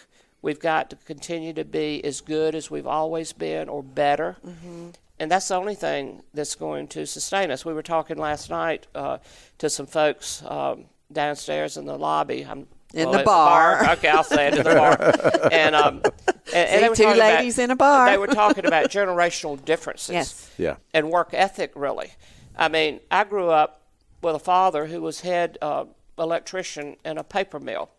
We've got to continue to be as good as we've always been or better. Mm-hmm. And that's the only thing that's going to sustain us. We were talking last night to some folks downstairs in the lobby. In the bar. Okay, I'll say it, in the bar. And they were two talking ladies in a bar. They were talking about generational differences. Yes. Yeah. And work ethic, really. I mean, I grew up with a father who was head electrician in a paper mill.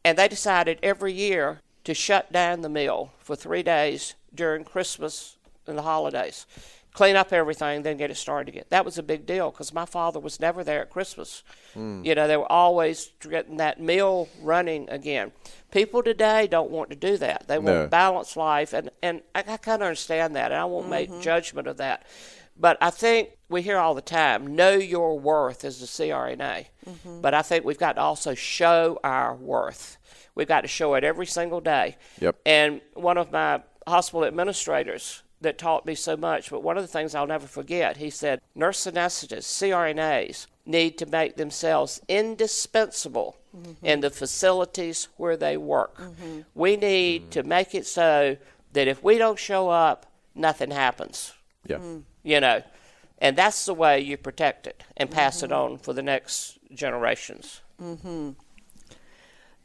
And they decided every year to shut down the mill for 3 days during Christmas and the holidays. Clean up everything, then get it started again. That was a big deal because my father was never there at Christmas. They were always getting that mill running again. People today don't want to do that. They want balanced life, and I kind of understand that, and I won't make judgment of that. But I think we hear all the time, know your worth as a CRNA. Mm-hmm. But I think we've got to also show our worth. We've got to show it every single day. Yep. And one of my hospital administrators that taught me so much, but one of the things I'll never forget, he said, nurse anesthetists, CRNAs, need to make themselves indispensable in the facilities where they work. Mm-hmm. We need to make it so that if we don't show up, nothing happens. Yeah. And that's the way you protect it and pass it on for the next generations. Mm-hmm.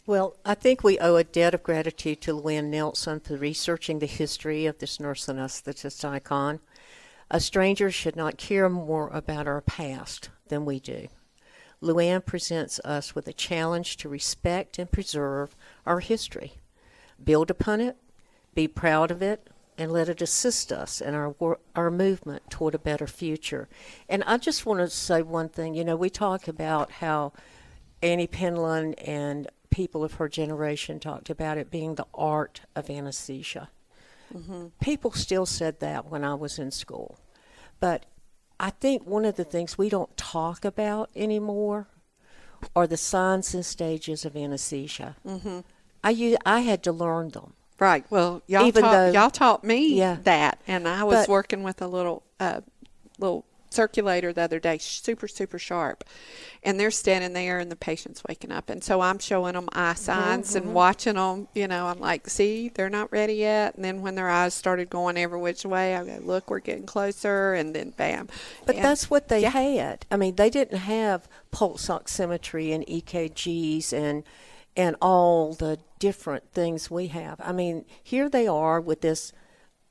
Well, I think we owe a debt of gratitude to Luann Nelson for researching the history of this nurse anesthetist icon. A stranger should not care more about our past than we do. Luann presents us with a challenge to respect and preserve our history, build upon it, be proud of it, and let it assist us in our movement toward a better future. And I just want to say one thing. We talk about how Anne Penland and people of her generation talked about it being the art of anesthesia. Mm-hmm. People still said that when I was in school. But I think one of the things we don't talk about anymore are the signs and stages of anesthesia. Mm-hmm. I had to learn them. Right. Well, y'all taught me that, and I was working with a little circulator the other day, super, super sharp, and they're standing there, and the patient's waking up, and so I'm showing them eye signs and watching them. I'm like, see, they're not ready yet, and then when their eyes started going every which way, I go, look, we're getting closer, and then bam. But that's what they had. I mean, they didn't have pulse oximetry and EKGs and all the different things we have. I mean, here they are with this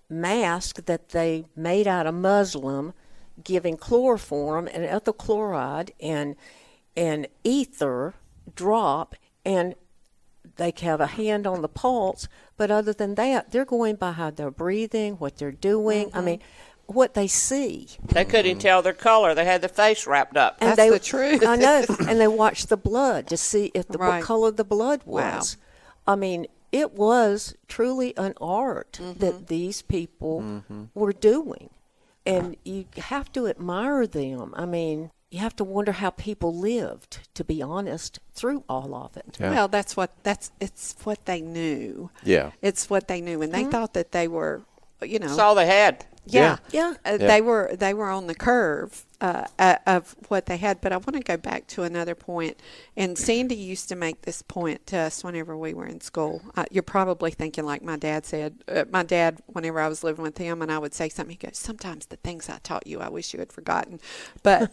mask that they made out of muslin, giving chloroform and ethyl chloride and ether drop, and they have a hand on the pulse. But other than that, they're going by how they're breathing, what they're doing. I mean, what they see. They couldn't tell their color. They had their face wrapped up. And that's the truth. I know. And they watched the blood to see if what color the blood was. Wow. I mean, it was truly an art that these people were doing. And you have to admire them. I mean, you have to wonder how people lived, to be honest, through all of it. Yeah. Well, it's what they knew. Yeah. It's what they knew, and they thought that they were, That's all they had. Yeah. Yeah. They were on the curve of what they had. But I want to go back to another point. And Sandy used to make this point to us whenever we were in school. You're probably thinking like my dad said. My dad, whenever I was living with him and I would say something, he goes, sometimes the things I taught you, I wish you had forgotten. But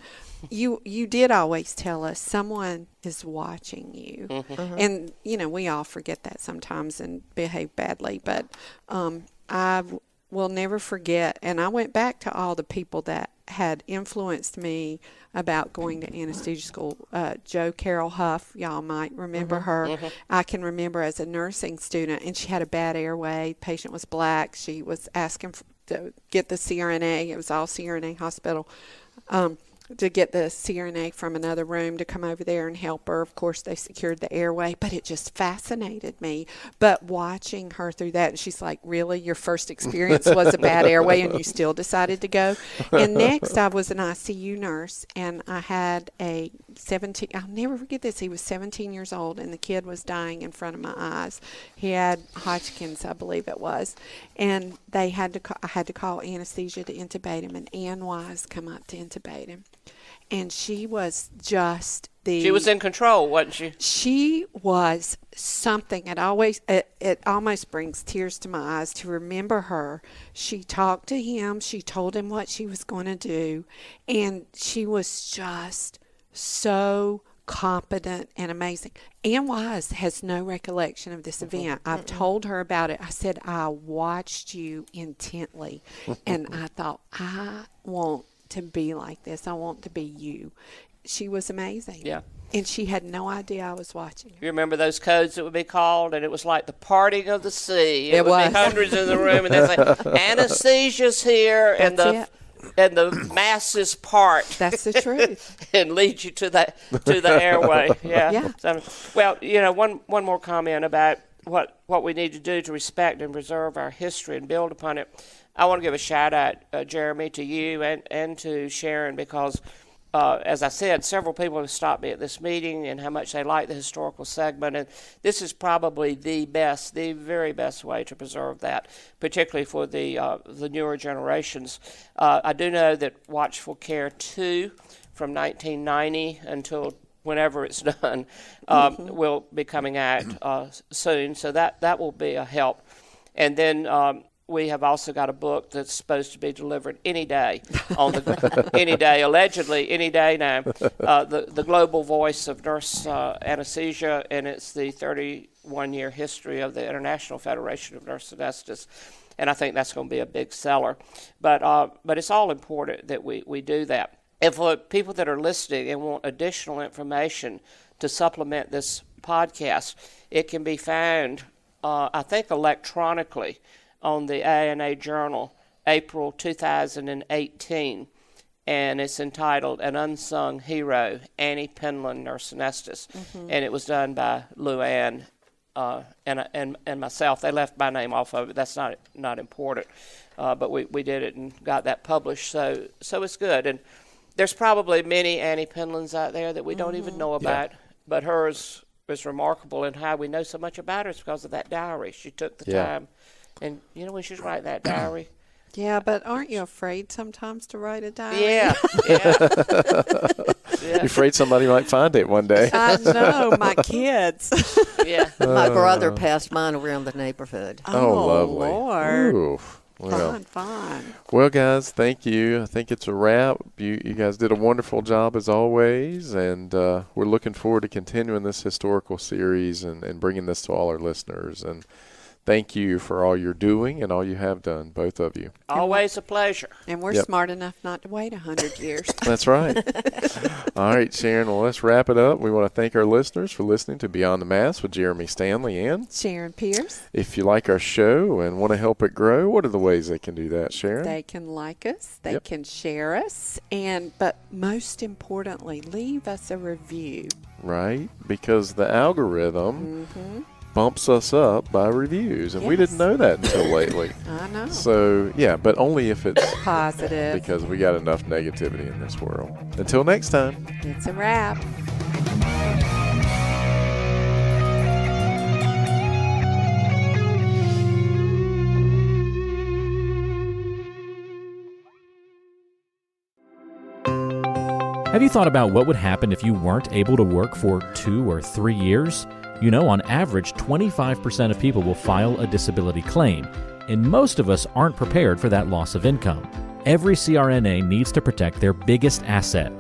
you did always tell us someone is watching you. And, we all forget that sometimes and behave badly. But I will never forget, and I went back to all the people that had influenced me about going to anesthesia school. Jo Carroll Huff, y'all might remember her. I can remember as a nursing student, and she had a bad airway. The patient was black. She was asking to get the CRNA. It was all CRNA hospital. To get the CRNA from another room to come over there and help her. Of course, they secured the airway, but it just fascinated me. But watching her through that, and she's like, really? Your first experience was a bad airway and you still decided to go? And next, I was an ICU nurse, and I had a 17, I'll never forget this, he was 17 years old, and the kid was dying in front of my eyes. He had Hodgins, I believe it was, and I had to call anesthesia to intubate him, and Anne Wise come up to intubate him. And she was just She was in control, wasn't she? She was something. It almost brings tears to my eyes to remember her. She talked to him. She told him what she was going to do. And she was just so competent and amazing. Anne Wise has no recollection of this event. I've told her about it. I said, I watched you intently. And I thought, I want to be like this. I want to be you. She was amazing. Yeah. And she had no idea I was watching her. You remember those codes that would be called, and it was like the parting of the sea. It would was. be hundreds in the room, and they'd say, anesthesia's here, and the masses part. That's the truth. And lead you to the airway. Yeah. So, well, one more comment about what we need to do to respect and preserve our history and build upon it. I want to give a shout out, Jeremy, to you and to Sharon, because as I said, several people have stopped me at this meeting and how much they like the historical segment, and this is probably the very best way to preserve that, particularly for the newer generations. I do know that Watchful Care 2 from 1990 until whenever it's done will be coming out soon, so that will be a help. And then we have also got a book that's supposed to be delivered any day, allegedly any day now. The Global Voice of Nurse Anesthesia, and it's the 31-year history of the International Federation of Nurse Anesthetists, and I think that's going to be a big seller. But it's all important that we do that. And for people that are listening and want additional information to supplement this podcast, it can be found, I think, electronically on the ANA Journal, April 2018, and it's entitled An Unsung Hero, Anne Penland, Nurse Anesthetist, and it was done by Luann and myself. They left my name off of it. That's not important, but we did it and got that published, so it's good. And there's probably many Anne Penlands out there that we don't even know about, but hers was remarkable, and how we know so much about her is because of that diary. She took the time. And, when she's writing that diary. Yeah, but aren't you afraid sometimes to write a diary? Yeah. You're afraid somebody might find it one day. I know, my kids. Yeah. My brother passed mine around the neighborhood. Oh, lovely. Lord. Ooh. Well, Fun. Well, guys, thank you. I think it's a wrap. You guys did a wonderful job as always, and we're looking forward to continuing this historical series and bringing this to all our listeners. And thank you for all you're doing and all you have done, both of you. Always a pleasure. And we're smart enough not to wait 100 years. That's right. All right, Sharon, well, let's wrap it up. We want to thank our listeners for listening to Beyond the Mask with Jeremy Stanley and Sharon Pierce. If you like our show and want to help it grow, what are the ways they can do that, Sharon? They can like us. They can share us. But most importantly, leave us a review. Right, because the algorithm bumps us up by reviews, and we didn't know that until lately. I know. So, yeah, but only if it's Positive. because we got enough negativity in this world. Until next time. It's a wrap. Have you thought about what would happen if you weren't able to work for 2 or 3 years? You know, on average, 25% of people will file a disability claim, and most of us aren't prepared for that loss of income. Every CRNA needs to protect their biggest asset,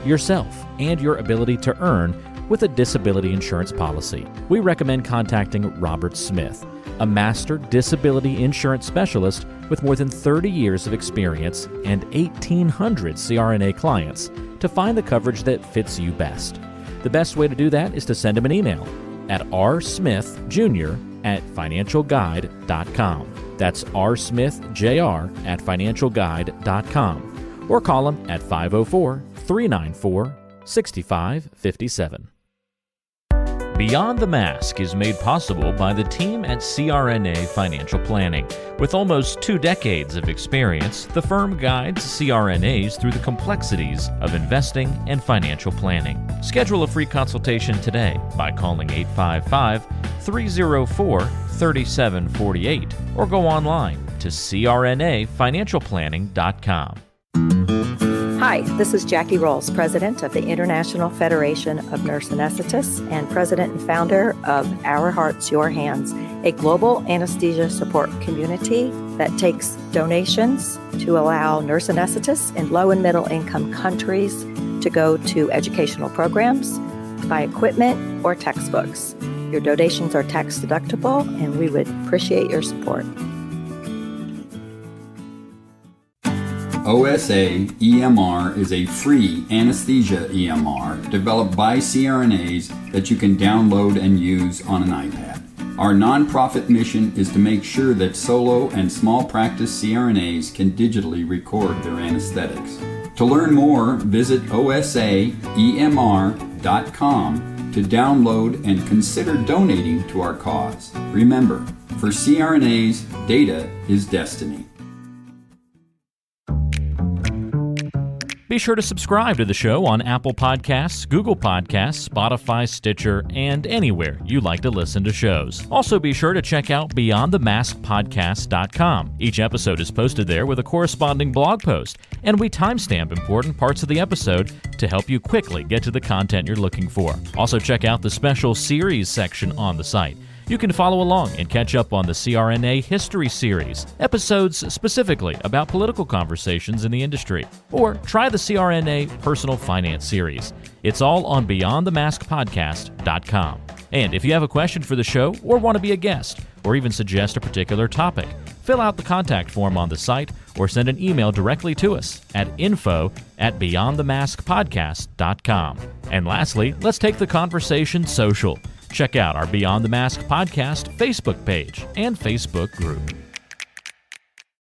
yourself, and your ability to earn with a disability insurance policy. We recommend contacting Robert Smith, a master disability insurance specialist with more than 30 years of experience and 1,800 CRNA clients, to find the coverage that fits you best. The best way to do that is to send him an email at rsmithjr@financialguide.com. That's rsmithjr@financialguide.com, or call him at 504-394-6557. Beyond the Mask is made possible by the team at CRNA Financial Planning. With almost 2 decades of experience, the firm guides CRNAs through the complexities of investing and financial planning. Schedule a free consultation today by calling 855-304-3748 or go online to crnafinancialplanning.com. Hi, this is Jackie Rolls, President of the International Federation of Nurse Anesthetists and President and founder of Our Hearts, Your Hands, a global anesthesia support community that takes donations to allow nurse anesthetists in low and middle income countries to go to educational programs, to buy equipment or textbooks. Your donations are tax deductible, and we would appreciate your support. OSA EMR is a free anesthesia EMR developed by CRNAs that you can download and use on an iPad. Our nonprofit mission is to make sure that solo and small practice CRNAs can digitally record their anesthetics. To learn more, visit osaemr.com to download and consider donating to our cause. Remember, for CRNAs, data is destiny. Be sure to subscribe to the show on Apple Podcasts, Google Podcasts, Spotify, Stitcher, and anywhere you like to listen to shows. Also be sure to check out BeyondTheMaskPodcast.com. Each episode is posted there with a corresponding blog post, and we timestamp important parts of the episode to help you quickly get to the content you're looking for. Also check out the special series section on the site. You can follow along and catch up on the CRNA History Series, episodes specifically about political conversations in the industry. Or try the CRNA Personal Finance Series. It's all on BeyondTheMaskPodcast.com. And if you have a question for the show or want to be a guest, or even suggest a particular topic, fill out the contact form on the site or send an email directly to us at info@BeyondTheMaskPodcast.com. And lastly, let's take the conversation social. Check out our Beyond the Mask podcast Facebook page and Facebook group.